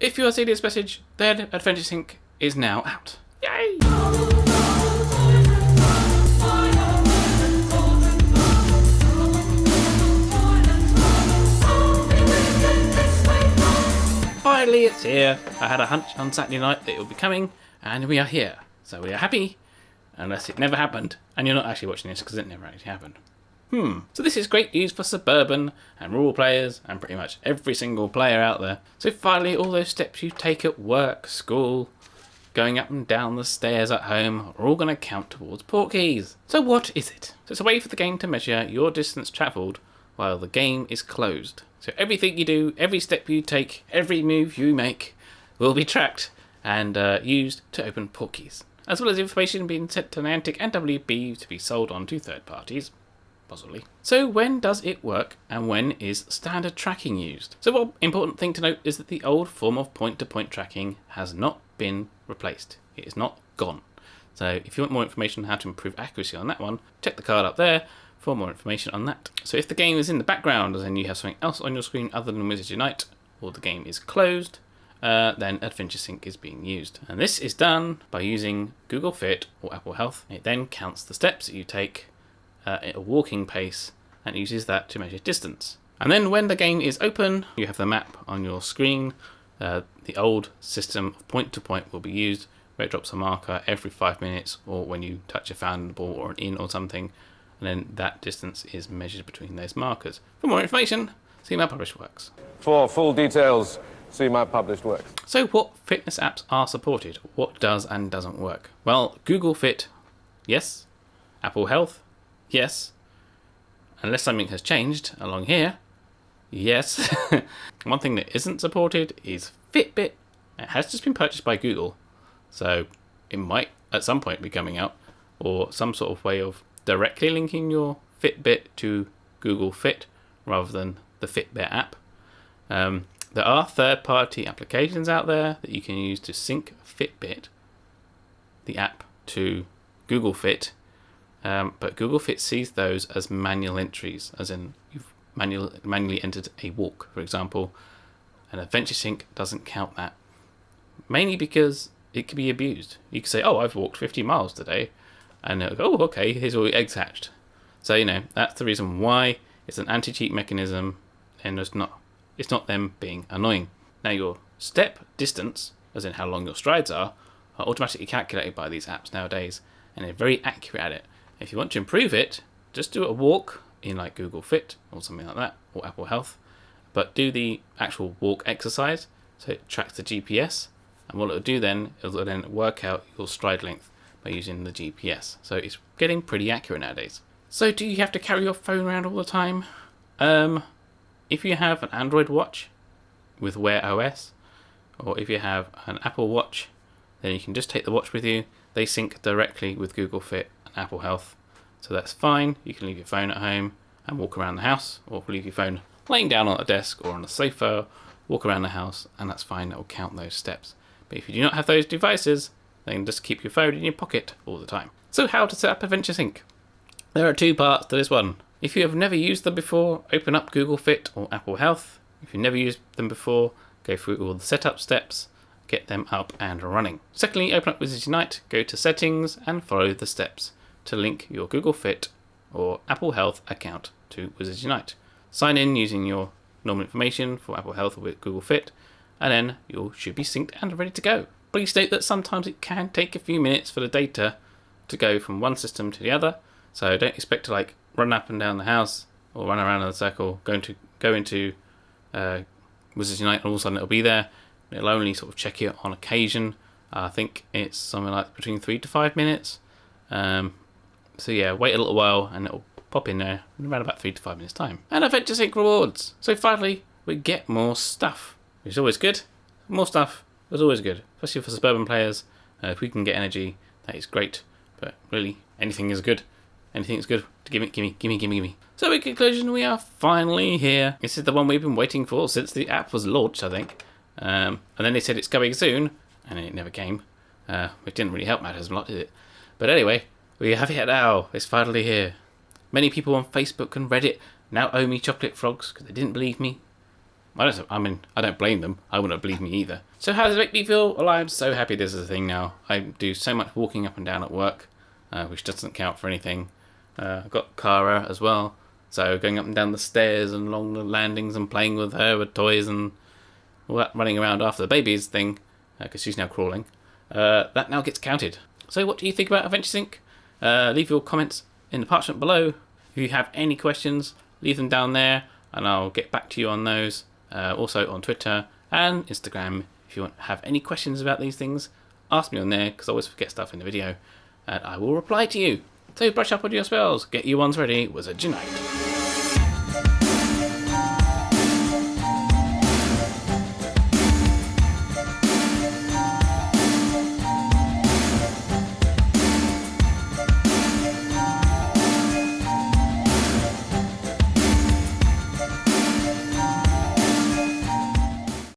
if you are seeing this message, then Adventure Sync is now out. Yay! Finally, it's here. I had a hunch on Saturday night that it would be coming, and we are here. So we are happy, unless it never happened, and you're not actually watching this because it never actually happened. So this is great news for suburban and rural players, and pretty much every single player out there. So finally, all those steps you take at work, school, going up and down the stairs at home are all going to count towards Portkeys. So what is it? So it's a way for the game to measure your distance travelled while the game is closed. So everything you do, every step you take, every move you make will be tracked and used to open Portkeys, as well as information being sent to Niantic and WB to be sold on to third parties, possibly. So when does it work and when is standard tracking used? So one important thing to note is that the old form of point-to-point tracking has not been replaced. It is not gone. So if you want more information on how to improve accuracy on that one, check the card up there for more information on that. So if the game is in the background and you have something else on your screen other than Wizards Unite, or the game is closed, then Adventure Sync is being used. And this is done by using Google Fit or Apple Health. It then counts the steps that you take at a walking pace and uses that to measure distance. And then when the game is open, you have the map on your screen. The old system of point-to-point will be used, where it drops a marker every 5 minutes or when you touch a fountain ball or an in or something, and then that distance is measured between those markers. For more information, see my published works. For full details, see my published works. So what fitness apps are supported? What does and doesn't work? Well, Google Fit, yes. Apple Health, yes. Unless something has changed along here, yes. One thing that isn't supported is Fitbit. It has just been purchased by Google, so it might at some point be coming out, or some sort of way of directly linking your Fitbit to Google Fit rather than the Fitbit app. There are third-party applications out there that you can use to sync Fitbit, the app, to Google Fit, but Google Fit sees those as manual entries, as in you've manually entered a walk, for example, and Adventure Sync doesn't count that, mainly because it can be abused. You can say, oh, I've walked 50 miles today, and they'll go, oh, okay, here's all your eggs hatched. So, that's the reason why it's an anti-cheat mechanism, and it's not them being annoying. Now, your step distance, as in how long your strides are automatically calculated by these apps nowadays, and they're very accurate at it. If you want to improve it, just do a walk in like Google Fit or something like that, or Apple Health, but do the actual walk exercise, so it tracks the GPS, and what it'll do then, it'll then work out your stride length by using the GPS. So it's getting pretty accurate nowadays. So do you have to carry your phone around all the time? If you have an Android watch with Wear OS, or if you have an Apple Watch, then you can just take the watch with you. They sync directly with Google Fit and Apple Health, so that's fine. You can leave your phone at home and walk around the house, or leave your phone laying down on a desk or on a sofa, walk around the house, and that's fine. That will count those steps. But if you do not have those devices, then just keep your phone in your pocket all the time. So how to set up Adventure Sync? There are two parts to this one. If you have never used them before, open up Google Fit or Apple Health. If you've never used them before, go through all the setup steps, get them up and running. Secondly, open up Wizards Unite, go to Settings and follow the steps to link your Google Fit or Apple Health account to Wizards Unite. Sign in using your normal information for Apple Health or Google Fit, and then you should be synced and ready to go. Please note that sometimes it can take a few minutes for the data to go from one system to the other, so don't expect to run up and down the house or run around in a circle, go into Wizards Unite, and all of a sudden it'll be there. It'll only sort of check it on occasion. I think it's something like between 3 to 5 minutes. So yeah, wait a little while and it'll pop in there in around about 3 to 5 minutes time. And Adventure Sync rewards. So finally, we get more stuff, which is always good. More stuff is always good, especially for suburban players. If we can get energy, that is great. But really, anything is good. Anything is good. Gimme. So in conclusion, we are finally here. This is the one we've been waiting for since the app was launched, I think. And then they said it's coming soon, and it never came. It didn't really help matters a lot, did it? But anyway, we have it now. It's finally here. Many people on Facebook and Reddit now owe me chocolate frogs because they didn't believe me. I don't blame them. I wouldn't believe me either. So how does it make me feel? Well, I'm so happy this is a thing now. I do so much walking up and down at work, which doesn't count for anything. I've got Kara as well, so going up and down the stairs and along the landings and playing with her with toys and all that, running around after the babies thing, because she's now crawling. That now gets counted. So what do you think about Adventure Sync? Leave your comments in the parchment below. If you have any questions, leave them down there and I'll get back to you on those. Also on Twitter and Instagram. If you have any questions about these things, ask me on there, because I always forget stuff in the video and I will reply to you. So brush up on your spells, get your ones ready, Wizard Unite.